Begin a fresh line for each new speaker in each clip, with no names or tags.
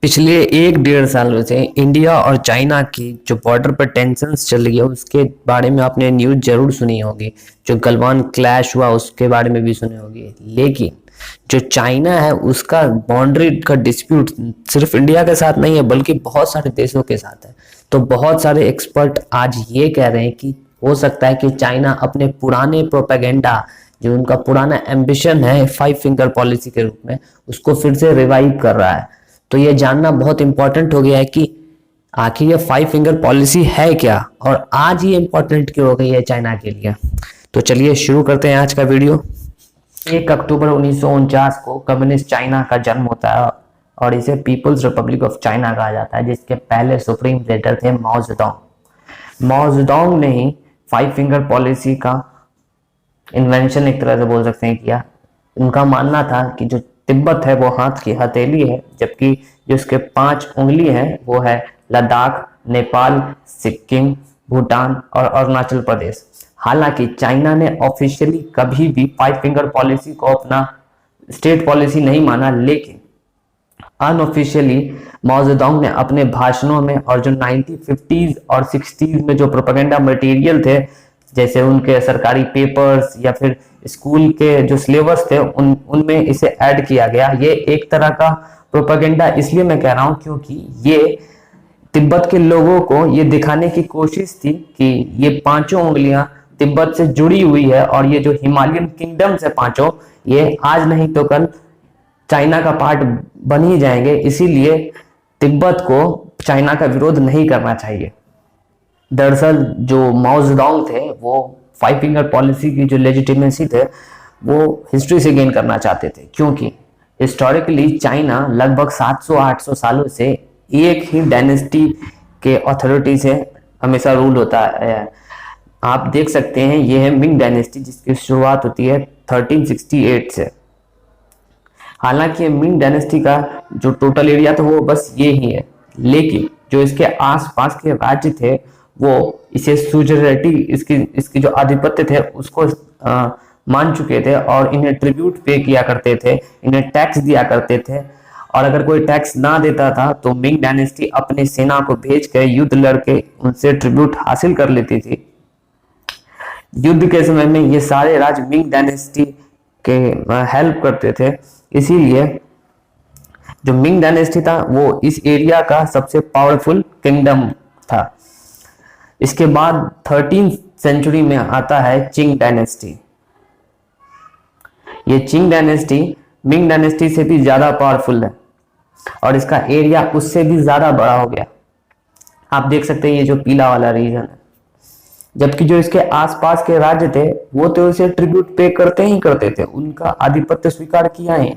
पिछले 1 डेढ़ सालों से इंडिया और चाइना की जो बॉर्डर पर टेंशन्स चल रही है उसके बारे में आपने न्यूज़ जरूर सुनी होगी। जो गलवान क्लैश हुआ उसके बारे में भी सुनी होगी। लेकिन जो चाइना है उसका बाउंड्री का डिस्प्यूट सिर्फ इंडिया के साथ नहीं है बल्कि बहुत सारे देशों के साथ है। तो बहुत सारे एक्सपर्ट आज ये कह रहे हैं कि हो सकता है कि चाइना अपने पुराने प्रोपेगेंडा, जो उनका पुराना एम्बिशन है 5 फिंगर पॉलिसी के रूप में, उसको फिर से रिवाइव कर रहा है। तो ये जानना बहुत इंपॉर्टेंट हो गया है कि आखिर ये 5 फिंगर पॉलिसी है क्या और आज ये इंपॉर्टेंट क्यों हो गई है चाइना के लिए। तो चलिए शुरू करते हैं आज का वीडियो। 1 अक्टूबर 1949 को कम्युनिस्ट चाइना का जन्म होता है और इसे पीपुल्स रिपब्लिक ऑफ चाइना कहा जाता है, जिसके पहले सुप्रीम लीडर थे माओ जेडोंग। माओ जेडोंग ने ही 5 फिंगर पॉलिसी का इन्वेंशन एक तरह से बोल सकते हैं किया। उनका मानना था कि जो तिब्बत है वो हाथ की हथेली है, जबकि जो उसके 5 उंगली हैं वो है लद्दाख, नेपाल, सिक्किम, भूटान और अरुणाचल प्रदेश। हालांकि चाइना ने ऑफिशियली कभी भी 5 फिंगर पॉलिसी को अपना स्टेट पॉलिसी नहीं माना, लेकिन अनऑफिशियली माओ जेडोंग ने अपने भाषणों में और जो 1950s और 60s में जो प्रोपेगेंडा मटेरियल थे, जैसे उनके सरकारी पेपर्स या फिर स्कूल के जो सिलेबस थे उनमें इसे ऐड किया गया। ये एक तरह का प्रोपेगेंडा इसलिए मैं कह रहा हूं क्योंकि ये तिब्बत के लोगों को ये दिखाने की कोशिश थी कि ये 5 उंगलियां तिब्बत से जुड़ी हुई है और ये जो हिमालयन किंगडम है 5, ये आज नहीं तो कल चाइना का पार्ट बन ही जाएंगे। इसीलिए तिब्बत को चाइना का विरोध नहीं करना चाहिए। दरअसल जो माओ जेडोंग थे वो 5 फिंगर पॉलिसी की जो लेजिटिमेसी थे वो हिस्ट्री से गेन करना चाहते थे, क्योंकि हिस्टोरिकली चाइना लगभग 700-800 सालों से एक ही डायनेस्टी के अथॉरिटी से हमेशा रूल होता है। आप देख सकते हैं ये है मिंग डायनेस्टी, जिसकी शुरुआत होती है 1368 से। हालांकि मिंग डायनेस्टी का जो टोटल एरिया था वो बस ये ही है, लेकिन जो इसके आसपास के राज्य थे वो इसे सुजरेटी, इसकी जो आधिपत्य थे उसको मान चुके थे और इन्हें ट्रिब्यूट पे किया करते थे, इन्हें टैक्स दिया करते थे। और अगर कोई टैक्स ना देता था तो मिंग डायनेस्टी अपनी सेना को भेज कर युद्ध लड़के उनसे ट्रिब्यूट हासिल कर लेती थी। युद्ध के समय में ये सारे राज्य मिंग डायनेस्टी के हेल्प करते थे। इसीलिए जो मिंग डायनेस्टी था वो इस एरिया का सबसे पावरफुल किंगडम था। इसके बाद 13th सेंचुरी में आता है चिंग डायनेस्टी। ये चिंग डायनेस्टी मिंग डायनेस्टी से भी ज्यादा पावरफुल है और इसका एरिया उससे भी ज्यादा बड़ा हो गया। आप देख सकते हैं ये जो पीला वाला रीजन है, जबकि जो इसके आसपास के राज्य थे वो तो इसे ट्रिब्यूट पे करते ही करते थे, उनका आधिपत्य स्वीकार किया है।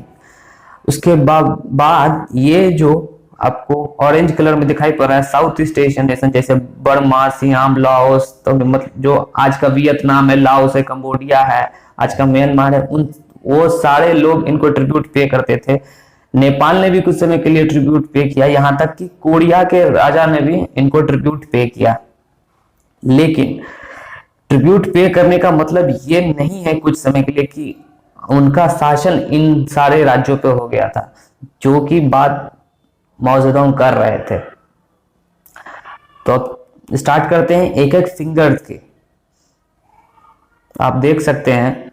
उसके बाद ये जो आपको ऑरेंज कलर में दिखाई पड़ रहा है साउथ ईस्ट एशियन नेशन, जैसे बर्मा, सियाम, लाओस, तो मतलब जो आज का वियतनाम है, लाओस है, कंबोडिया है, आज का म्यांमार है, उन वो सारे लोग इनको ट्रिब्यूट पे करते थे। नेपाल ने भी कुछ समय के लिए ट्रिब्यूट पे किया, यहां तक कि कोरिया के राजा ने भी इनको ट्रिब्यूट पे किया। लेकिन ट्रिब्यूट पे करने का मतलब ये नहीं है कुछ समय के लिए कि उनका शासन इन सारे राज्यों पे हो गया था, जो कि बात माओ जेडोंग कर रहे थे। तो स्टार्ट करते हैं एक एक फिंगर के। आप देख सकते हैं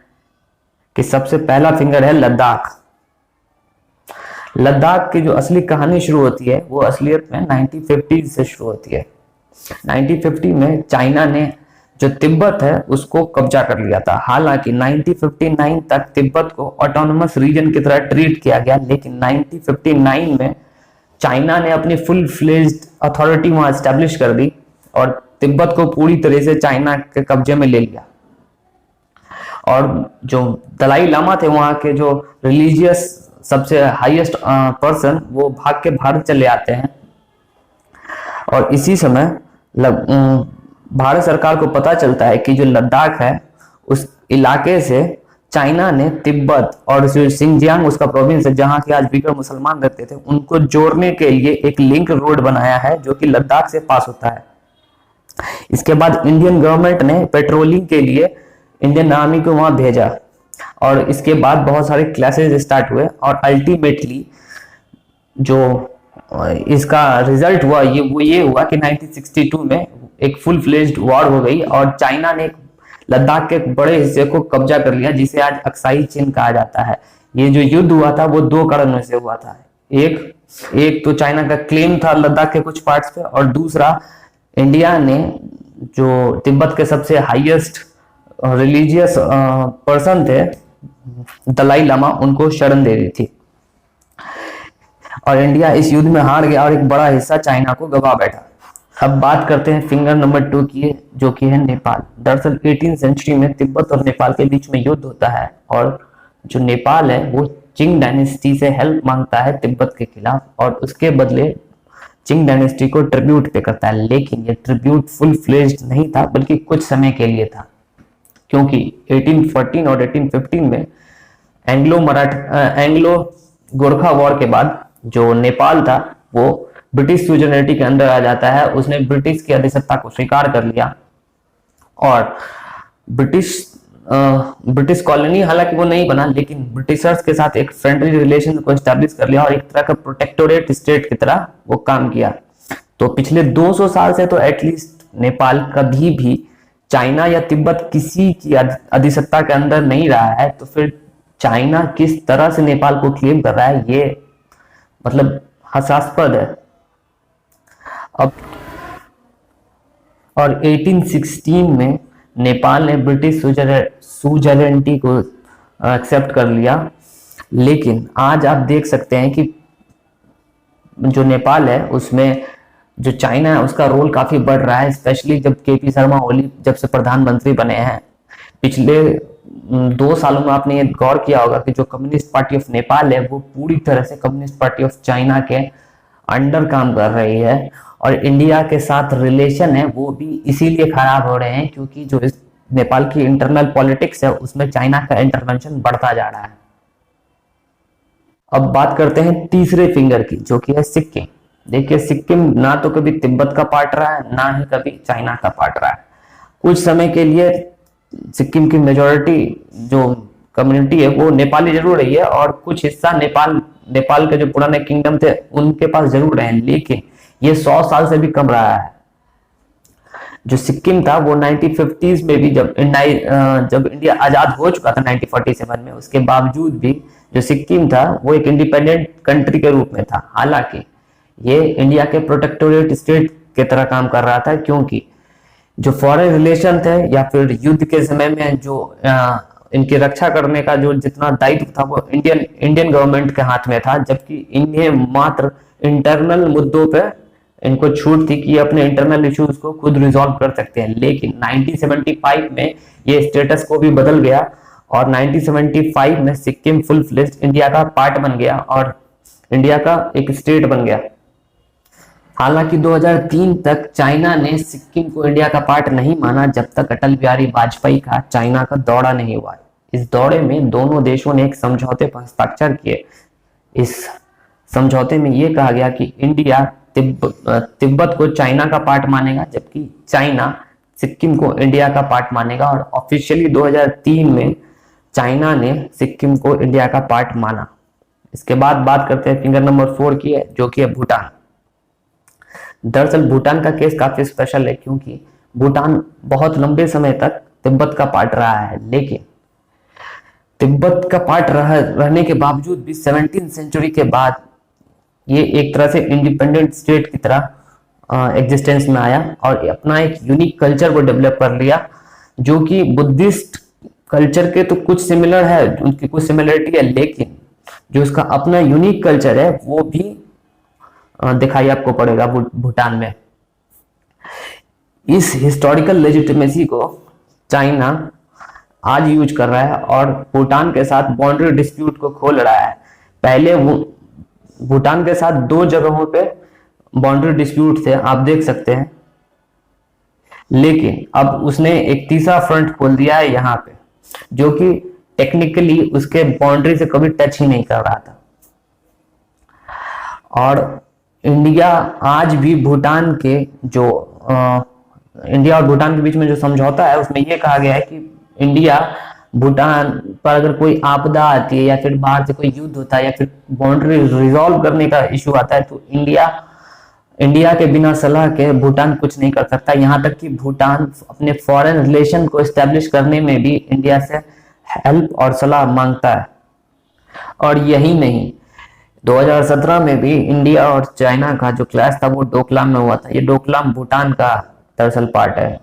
कि सबसे पहला फिंगर है लद्दाख। लद्दाख की जो असली कहानी शुरू होती है वो असलियत में 1950 से शुरू होती है। 1950 में चाइना ने जो तिब्बत है उसको कब्जा कर लिया था। हालांकि 1959 तक तिब्बत को ऑटोनोमस रीजन की तरह ट्रीट किया गया, लेकिन 1959 में चाइना ने अपनी फुल फ्लेज्ड अथॉरिटी वहां एस्टेब्लिश कर दी और तिब्बत को पूरी तरह से चाइना के कब्जे में ले लिया। और जो दलाई लामा थे वहां के जो रिलीजियस सबसे हाईएस्ट पर्सन, वो भाग के भारत चले आते हैं। और इसी समय भारत सरकार को पता चलता है कि जो लद्दाख है उस इलाके से चाइना ने तिब्बत और जो सिंजियांग उसका प्रोविंस है जहां के आज बीगर मुसलमान रहते थे, उनको जोड़ने के लिए एक लिंक रोड बनाया है जो कि लद्दाख से पास होता है। इसके बाद इंडियन गवर्नमेंट ने पेट्रोलिंग के लिए इंडियन आर्मी को वहां भेजा और इसके बाद बहुत सारे क्लासेस स्टार्ट हुए और अल्टीमेटली जो और इसका रिजल्ट हुआ ये हुआ कि 1962 में एक फुल फ्लेज्ड वॉर हो गई और चाइना ने लद्दाख के एक बड़े हिस्से को कब्जा कर लिया, जिसे आज अक्साई चीन कहा जाता है। ये जो युद्ध हुआ था वो दो कारणों से हुआ था। एक तो चाइना का क्लेम था लद्दाख के कुछ पार्ट्स पे, और दूसरा इंडिया ने जो तिब्बत के सबसे हाईएस्ट रिलीजियस पर्सन थे दलाई लामा, उनको शरण दे दी थी और इंडिया इस युद्ध में हार गया और एक बड़ा हिस्सा चाइना को गवा बैठा। अब बात करते हैं फिंगर नंबर 2 की, जो कि है नेपाल। दरअसल 18वीं सेंचुरी में तिब्बत और नेपाल के बीच में युद्ध होता है और जो नेपाल है वो चिंग डायनेस्टी से हेल्प मांगता है तिब्बत के खिलाफ, और उसके बदले चिंग डायनेस्टी को ट्रिब्यूट पे करता है। लेकिन ये ट्रिब्यूट फुल फ्लेज्ड नहीं था, बल्कि कुछ समय के लिए था, क्योंकि 1814 और 1815 में एंग्लो गोरखा वॉर के बाद जो नेपाल था वो ब्रिटिश सुजर्निटी के अंदर आ जाता है। उसने ब्रिटिश की अधिसत्ता को स्वीकार कर लिया और ब्रिटिश कॉलोनी हालांकि वो नहीं बना, लेकिन ब्रिटिशर्स के साथ एक फ्रेंडली रिलेशन को एस्टैब्लिश कर लिया और एक तरह का प्रोटेक्टोरेट स्टेट की तरह वो काम किया। तो पिछले 200 साल से तो एटलीस्ट नेपाल कभी भी चाइना या तिब्बत किसी की अधिसत्ता के अंदर नहीं रहा है, तो फिर चाइना किस तरह से नेपाल को क्लेम कर रहा है, ये मतलब हास्यास्पद है। अब और 1816 में नेपाल ने ब्रिटिश सुजर्निटी को एक्सेप्ट कर लिया। लेकिन आज आप देख सकते हैं कि जो नेपाल है उसमें जो चाइना है उसका रोल काफी बढ़ रहा है, स्पेशली जब केपी शर्मा ओली जब से प्रधानमंत्री बने हैं। पिछले 2 सालों में आपने ये गौर किया होगा कि जो कम्युनिस्ट पार्टी ऑफ नेपाल है वो पूरी तरह से कम्युनिस्ट पार्टी ऑफ चाइना के अंडर काम कर रही है, और इंडिया के साथ रिलेशन है वो भी इसीलिए खराब हो रहे हैं क्योंकि जो इस नेपाल की इंटरनल पॉलिटिक्स है उसमें चाइना का इंटरवेंशन बढ़ता जा रहा है। अब बात करते हैं तीसरे फिंगर की, जो कि है सिक्किम। देखिए, सिक्किम ना तो कभी तिब्बत का पार्ट रहा है, ना ही कभी चाइना का पार्ट रहा है। कुछ समय के लिए सिक्किम की मेजोरिटी जो कम्युनिटी है वो नेपाली जरूर रही है, और कुछ हिस्सा नेपाल के जो पुराने किंगडम थे उनके पास जरूर रहे, लेकिन ये 100 साल से भी कम रहा है। जो सिक्किम था वो 1950s में भी जब इंडिया आजाद हो चुका था 1947 में, उसके बावजूद भी जो सिक्किम था वो एक इंडिपेंडेंट कंट्री के रूप में था। हालांकि ये इंडिया के प्रोटेक्टोरेट स्टेट की तरह काम कर रहा था, क्योंकि जो फॉरेन रिलेशन थे या फिर युद्ध के समय में जो इनकी रक्षा करने का जो जितना दायित्व था वो इंडियन गवर्नमेंट के हाथ में था, जबकि इन्हें मात्र इंटरनल मुद्दों पे इनको छूट थी कि अपने इंटरनल इश्यूज को खुद रिजॉल्व कर सकते हैं। लेकिन 1975 में ये स्टेटस को भी बदल गया और 1975 में सिक्किम फुल फ्लेज्ड इंडिया का पार्ट बन गया और इंडिया का एक स्टेट बन गया। हालांकि 2003 तक चाइना ने सिक्किम को इंडिया का पार्ट नहीं माना, जब तक अटल बिहारी वाजपेयी का चाइना का दौरा नहीं हुआ। इस दौरे में दोनों देशों ने एक समझौते पर हस्ताक्षर किए। इस समझौते में यह कहा गया कि इंडिया तिब्बत को चाइना का पार्ट मानेगा, जबकि चाइना सिक्किम को इंडिया का पार्ट मानेगा, और ऑफिशियली 2003 में चाइना ने सिक्किम को इंडिया का पार्ट माना। इसके बाद बात करते हैं फिंगर नंबर 4 की है, जो कि है भूटान। दरअसल भूटान का केस काफी स्पेशल है, क्योंकि भूटान बहुत लंबे समय तक तिब्बत का पार्ट रहा है, लेकिन तिब्बत का पार्ट रहने के बावजूद भी 17वीं सेंचुरी के बाद ये एक तरह से इंडिपेंडेंट स्टेट की तरह एग्जिस्टेंस में आया और अपना एक यूनिक कल्चर को डेवलप कर लिया, जो कि बुद्धिस्ट कल्चर के तो कुछ सिमिलर है, उनकी कुछ सिमिलरिटी है, लेकिन जो उसका अपना यूनिक कल्चर है वो भी दिखाई आपको पड़ेगा भूटान में। इस हिस्टोरिकल लेजिटिमेसी को चाइना आज यूज कर रहा है और भूटान के साथ बाउंड्री डिस्प्यूट को खोल रहा है। पहले वो भूटान के साथ 2 जगहों पे बाउंड्री डिस्प्यूट थे, आप देख सकते हैं, लेकिन अब उसने एक तीसरा फ्रंट खोल दिया है यहाँ पे, जो कि टेक्निकली उसके बाउंड्री से कभी टच ही नहीं कर रहा था। और इंडिया आज भी भूटान के जो इंडिया और भूटान के बीच में जो समझौता है उसमें यह कहा गया है कि इंडिया भूटान पर अगर कोई आपदा आती है या फिर बाहर से कोई युद्ध होता है या फिर बाउंड्री रिजॉल्व करने का इशू आता है तो इंडिया के बिना सलाह के भूटान कुछ नहीं कर सकता। यहाँ तक कि भूटान अपने फॉरेन रिलेशन को एस्टेब्लिश करने में भी इंडिया से हेल्प और सलाह मांगता है। और यही नहीं, 2017 में भी इंडिया और चाइना का जो क्लैश था वो डोकलाम में हुआ था। ये डोकलाम भूटान का दरअसल पार्ट है।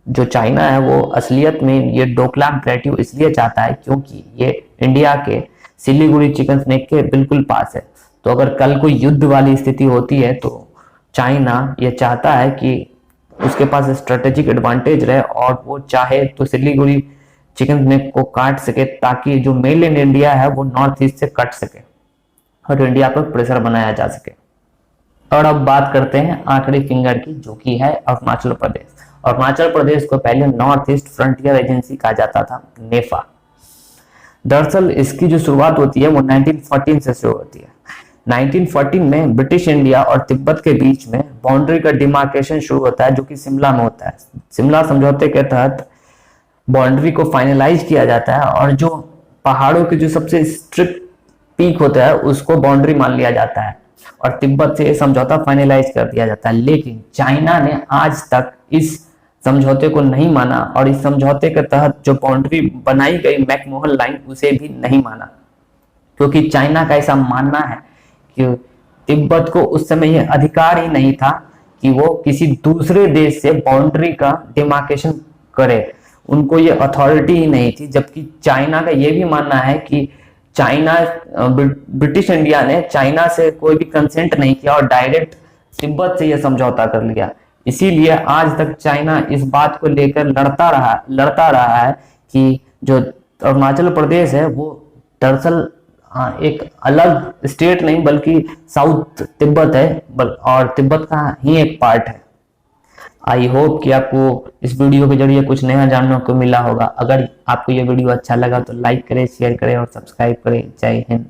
जो चाइना है वो असलियत में ये डोकलाम प्लेट्यू इसलिए चाहता है क्योंकि ये इंडिया के सिलीगुड़ी चिकन स्नेक के बिल्कुल पास है। तो अगर कल कोई युद्ध वाली स्थिति होती है तो चाइना ये चाहता है कि उसके पास स्ट्रेटेजिक एडवांटेज रहे और वो चाहे तो सिलीगुड़ी चिकन स्नेक को काट सके ताकि जो मेल इन इंडिया है वो नॉर्थ ईस्ट से कट सके और इंडिया पर प्रेशर बनाया जा सके। और अब बात करते हैं आखिरी फिंगर की, जो कि है अरुणाचल प्रदेश। अरुणाचल प्रदेश को पहले नॉर्थ ईस्ट फ्रंटियर एजेंसी कहा जाता था, नेफा। दरअसल इसकी जो शुरुआत होती है वो 1914 से शुरू होती है। 1914 में ब्रिटिश इंडिया और तिब्बत के बीच में बाउंड्री का डिमार्केशन शुरू होता है, जो कि शिमला में होता है। शिमला समझौते के तहत बाउंड्री को फाइनलाइज किया जाता है और जो पहाड़ों के जो सबसे स्ट्रिक्ट पीक होता है उसको बाउंड्री मान लिया जाता है और तिब्बत से समझौता फाइनलाइज कर दिया जाता है। लेकिन चाइना ने आज तक इस समझौते को नहीं माना और इस समझौते के तहत जो बाउंड्री बनाई गई मैकमोहन लाइन उसे भी नहीं माना, क्योंकि चाइना का ऐसा मानना है कि तिब्बत को उस समय यह अधिकार ही नहीं था कि वो किसी दूसरे देश से बाउंड्री का डिमार्केशन करे, उनको ये अथॉरिटी ही नहीं थी। जबकि चाइना का ये भी मानना है कि ब्रिटिश इंडिया ने चाइना से कोई भी कंसेंट नहीं किया और डायरेक्ट तिब्बत से यह समझौता कर लिया। इसीलिए आज तक चाइना इस बात को लेकर लड़ता रहा है कि जो अरुणाचल प्रदेश है वो दरअसल एक अलग स्टेट नहीं बल्कि साउथ तिब्बत है और तिब्बत का ही एक पार्ट है। आई होप कि आपको इस वीडियो के जरिए कुछ नया जानने को मिला होगा। अगर आपको ये वीडियो अच्छा लगा तो लाइक करें, शेयर करें और सब्सक्राइब करें। जय हिंद।